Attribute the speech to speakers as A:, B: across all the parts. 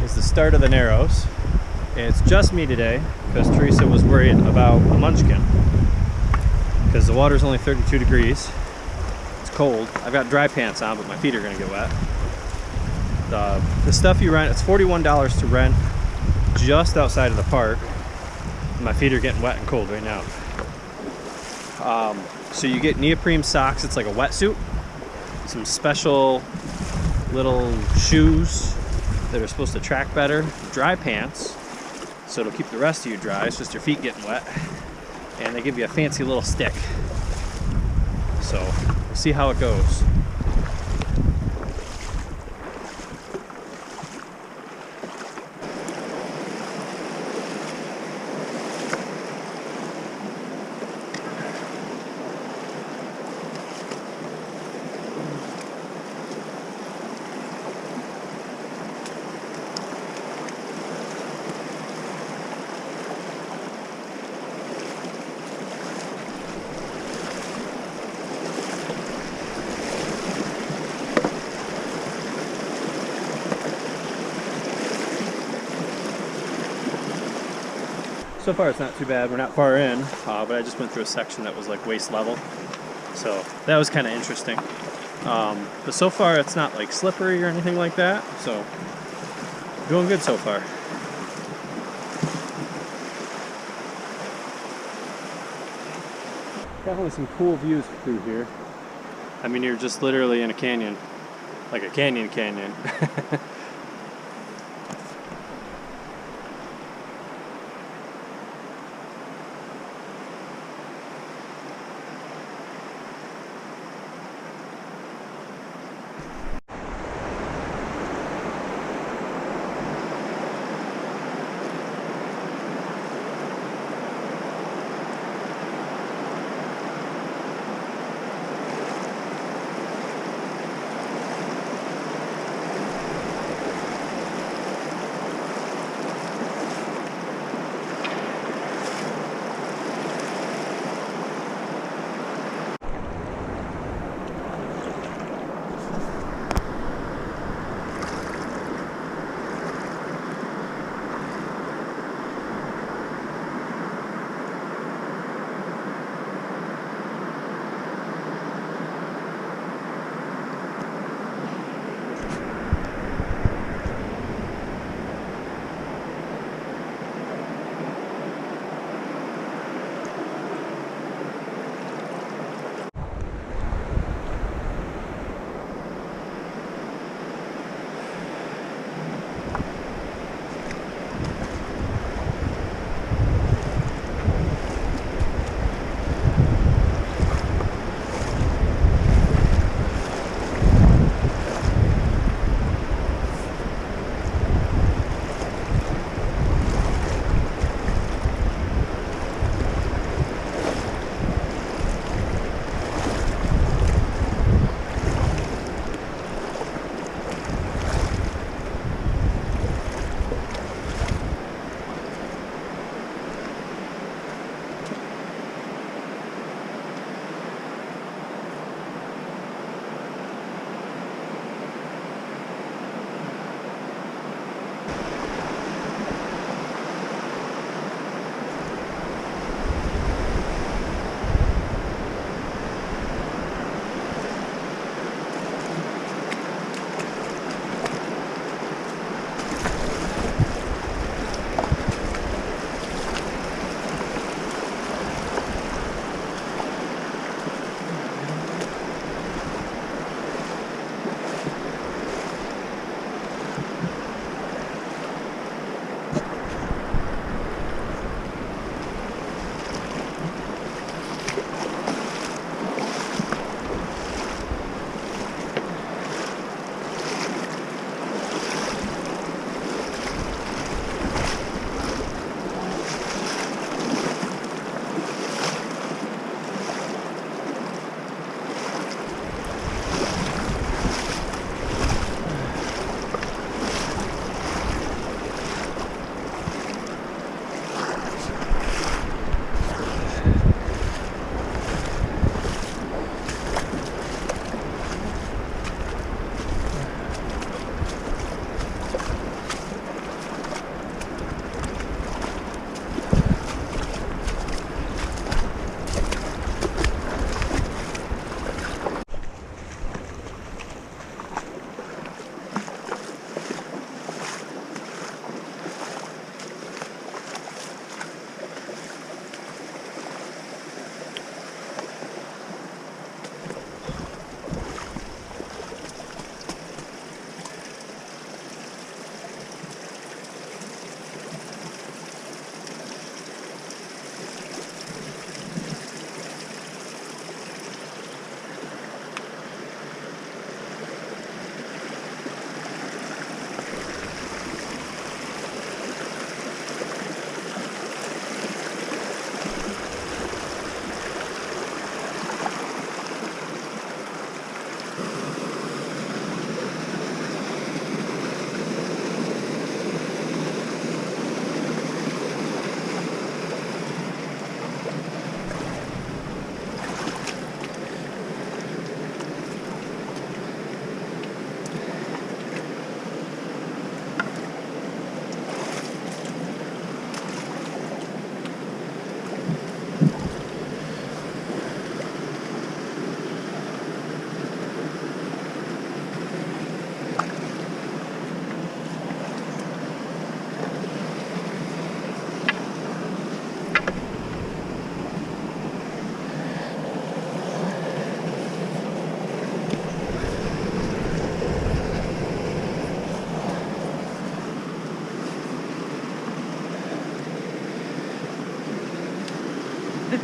A: is the start of the Narrows. It's just me today because Teresa was worried about a munchkin because the water's only 32 degrees. It's cold. I've got dry pants on, but my feet are gonna get wet. The stuff you rent, it's $41 to rent just outside of the park. My feet are getting wet and cold right now. So you get neoprene socks. It's like a wetsuit. Some special little shoes that are supposed to track better. Dry pants, so it'll keep the rest of you dry. It's just your feet getting wet. And they give you a fancy little stick. So we'll see how it goes. So far it's not too bad. We're not far in, but I just went through a section that was like waist level. So that was kind of interesting. But so far it's not like slippery or anything like that. So doing good so far. Definitely some cool views through here. I mean, you're just literally in a canyon. Like a canyon.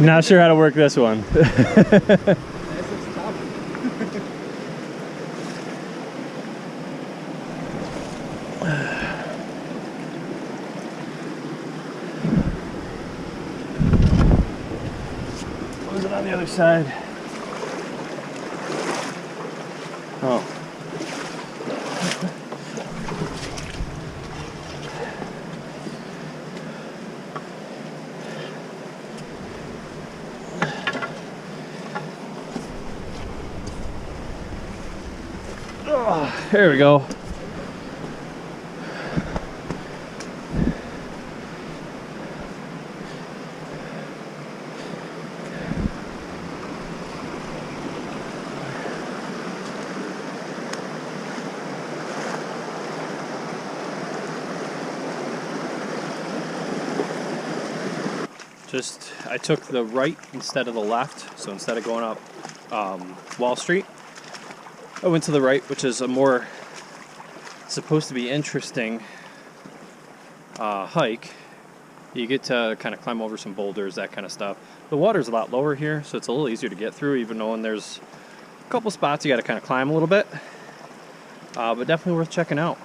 A: Not sure how to work this one. What was it on the other side? Oh. Oh, there we go. I took the right instead of the left, so instead of going up Wallstreet, I went to the right, which is a more supposed to be interesting hike. You get to kind of climb over some boulders, that kind of stuff. The water's a lot lower here, so it's a little easier to get through, even though there's a couple spots you got to kind of climb a little bit, but definitely worth checking out.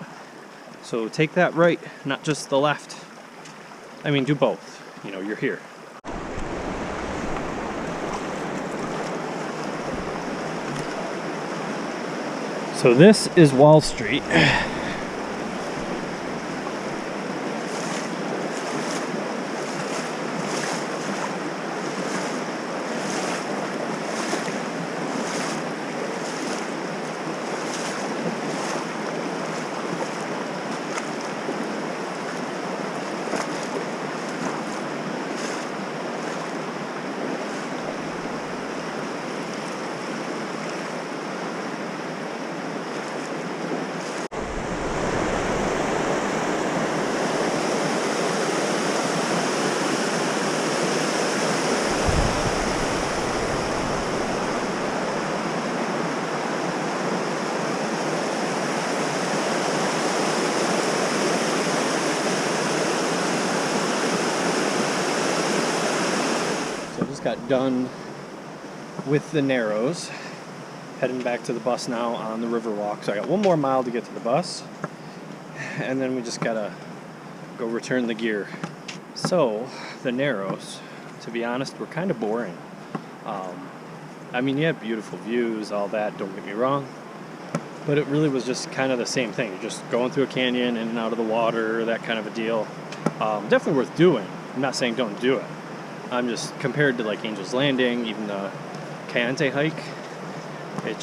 A: So take that right, not just the left. I mean, do both. You know, you're here. So this is Wallstreet. Got done with the Narrows, heading back to the bus now on the Riverwalk. So I got one more mile to get to the bus, and then we just gotta go return the gear. So the Narrows, to be honest, were kind of boring. I mean, you had beautiful views, all that, don't get me wrong, but it really was just kind of the same thing. You're just going through a canyon, in and out of the water, that kind of a deal. Definitely worth doing. I'm not saying don't do it. I'm just, compared to like Angel's Landing, even the Cayente hike, it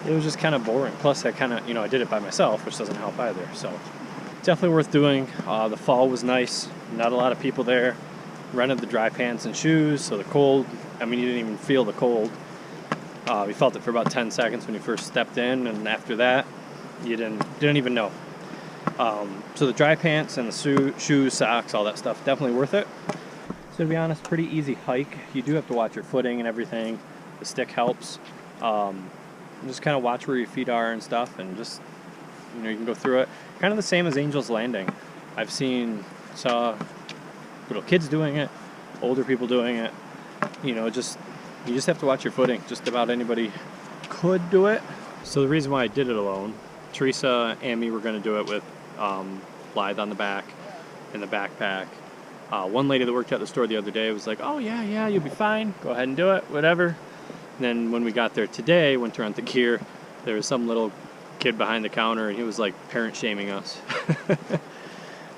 A: was just kind of boring. Plus I kind of, I did it by myself, which doesn't help either. So definitely worth doing. The fall was nice, not a lot of people there. Rented the dry pants and shoes, so the cold, I mean, you didn't even feel the cold. You felt it for about 10 seconds when you first stepped in, and after that, you didn't even know. So the dry pants and the shoes, socks, all that stuff, definitely worth it. So to be honest, pretty easy hike. You do have to watch your footing and everything. The stick helps. Just kind of watch where your feet are and stuff, and just, you can go through it. Kind of the same as Angel's Landing. I've saw little kids doing it, older people doing it. You just have to watch your footing. Just about anybody could do it. So the reason why I did it alone, Teresa and me were going to do it with Blythe on the back and the backpack. One lady that worked at the store the other day was like, oh yeah, you'll be fine, go ahead and do it, whatever. And then when we got there today, went to rent the gear, there was some little kid behind the counter, and he was like parent shaming us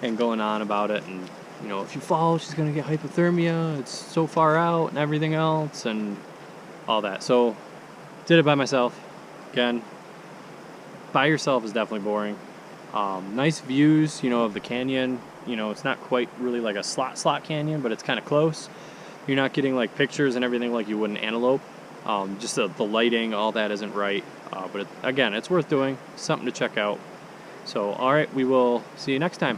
A: and going on about it, and if you fall, she's gonna get hypothermia, it's so far out and everything else and all that. So did it by myself. Again, by yourself is definitely boring. Nice views, of the canyon. It's not quite really like a slot canyon, but it's kind of close. You're not getting like pictures and everything like you would in Antelope. Just the lighting, all that isn't right. But again, it's worth doing. Something to check out. So, all right, we will see you next time.